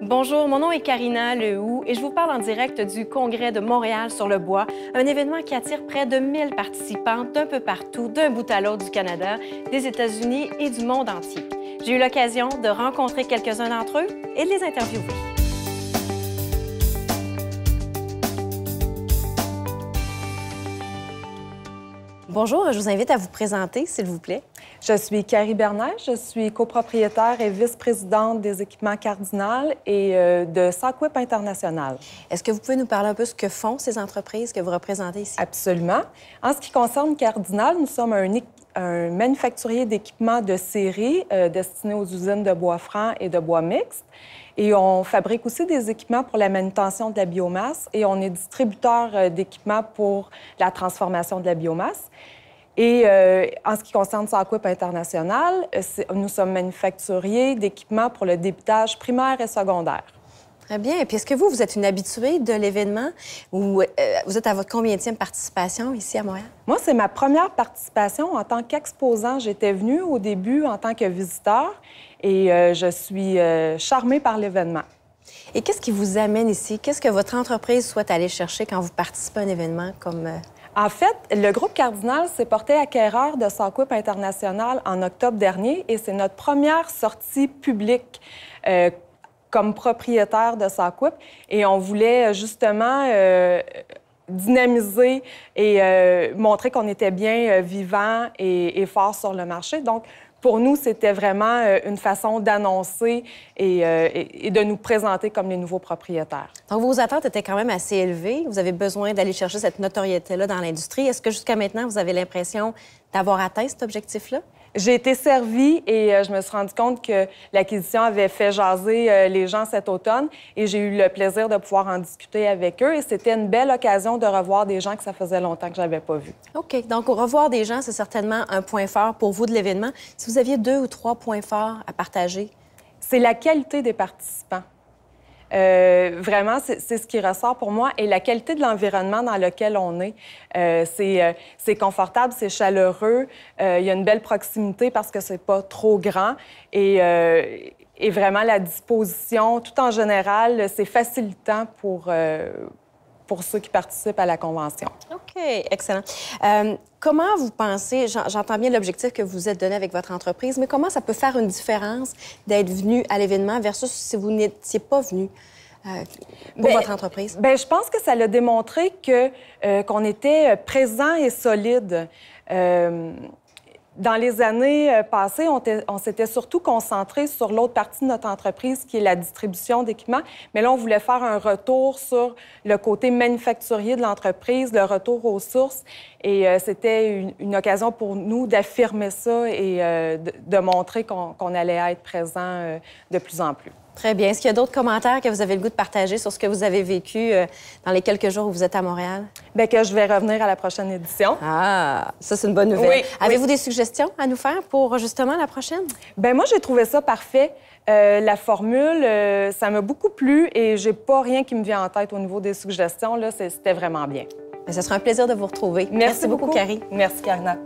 Bonjour, mon nom est Karina Lehoux et je vous parle en direct du Congrès de Montréal sur le bois, un événement qui attire près de 1000 participants d'un peu partout, d'un bout à l'autre du Canada, des États-Unis et du monde entier. J'ai eu l'occasion de rencontrer quelques-uns d'entre eux et de les interviewer. Bonjour, je vous invite à vous présenter, s'il vous plaît. Je suis Carrie Bernard, je suis copropriétaire et vice-présidente des équipements Cardinal et de SAQUIP International. Est-ce que vous pouvez nous parler un peu de ce que font ces entreprises que vous représentez ici? Absolument. En ce qui concerne Cardinal, nous sommes un manufacturier d'équipements de série destiné aux usines de bois franc et de bois mixte. Et on fabrique aussi des équipements pour la manutention de la biomasse et on est distributeur d'équipements pour la transformation de la biomasse. Et en ce qui concerne SAQUIP International, nous sommes manufacturiers d'équipements pour le débitage primaire et secondaire. Très bien. Et puis, est-ce que vous êtes une habituée de l'événement ou vous êtes à votre combienième participation ici à Montréal? Moi, c'est ma première participation en tant qu'exposant. J'étais venue au début en tant que visiteur et je suis charmée par l'événement. Et qu'est-ce qui vous amène ici? Qu'est-ce que votre entreprise souhaite aller chercher quand vous participez à un événement comme... En fait, le groupe Cardinal s'est porté acquéreur de SAQUIP International en octobre dernier et c'est notre première sortie publique comme propriétaire de SAQUIP. Et on voulait justement dynamiser et montrer qu'on était bien vivant et fort sur le marché. Donc, pour nous, c'était vraiment une façon d'annoncer et de nous présenter comme les nouveaux propriétaires. Donc, vos attentes étaient quand même assez élevées. Vous avez besoin d'aller chercher cette notoriété-là dans l'industrie. Est-ce que jusqu'à maintenant, vous avez l'impression d'avoir atteint cet objectif-là? J'ai été servie et je me suis rendu compte que l'acquisition avait fait jaser les gens cet automne et j'ai eu le plaisir de pouvoir en discuter avec eux et c'était une belle occasion de revoir des gens que ça faisait longtemps que je n'avais pas vus. OK. Donc, revoir des gens, c'est certainement un point fort pour vous de l'événement. Si vous aviez 2 ou 3 points forts à partager? C'est la qualité des participants. Vraiment, c'est ce qui ressort pour moi. Et la qualité de l'environnement dans lequel on est. C'est confortable, c'est chaleureux. Il y a une belle proximité parce que c'est pas trop grand. Et vraiment, la disposition, tout en général, c'est facilitant pour ceux qui participent à la convention. OK, excellent. Comment vous pensez, j'entends bien l'objectif que vous êtes donné avec votre entreprise, mais comment ça peut faire une différence d'être venu à l'événement versus si vous n'étiez pas venu pour votre entreprise? Bien, je pense que ça l'a démontré qu'on était présent et solide. Dans les années passées, on s'était surtout concentré sur l'autre partie de notre entreprise, qui est la distribution d'équipements. Mais là, on voulait faire un retour sur le côté manufacturier de l'entreprise, le retour aux sources. Et c'était une occasion pour nous d'affirmer ça et de montrer qu'on allait être présent de plus en plus. Très bien. Est-ce qu'il y a d'autres commentaires que vous avez le goût de partager sur ce que vous avez vécu dans les quelques jours où vous êtes à Montréal? Bien, que je vais revenir à la prochaine édition. Ah, ça, c'est une bonne nouvelle. Oui, Avez-vous des suggestions à nous faire pour, justement, la prochaine? Bien, moi, j'ai trouvé ça parfait. La formule, ça m'a beaucoup plu et j'ai pas rien qui me vient en tête au niveau des suggestions. Là, c'était vraiment bien. Bien, ce sera un plaisir de vous retrouver. Merci beaucoup, Carrie. Merci, Karina.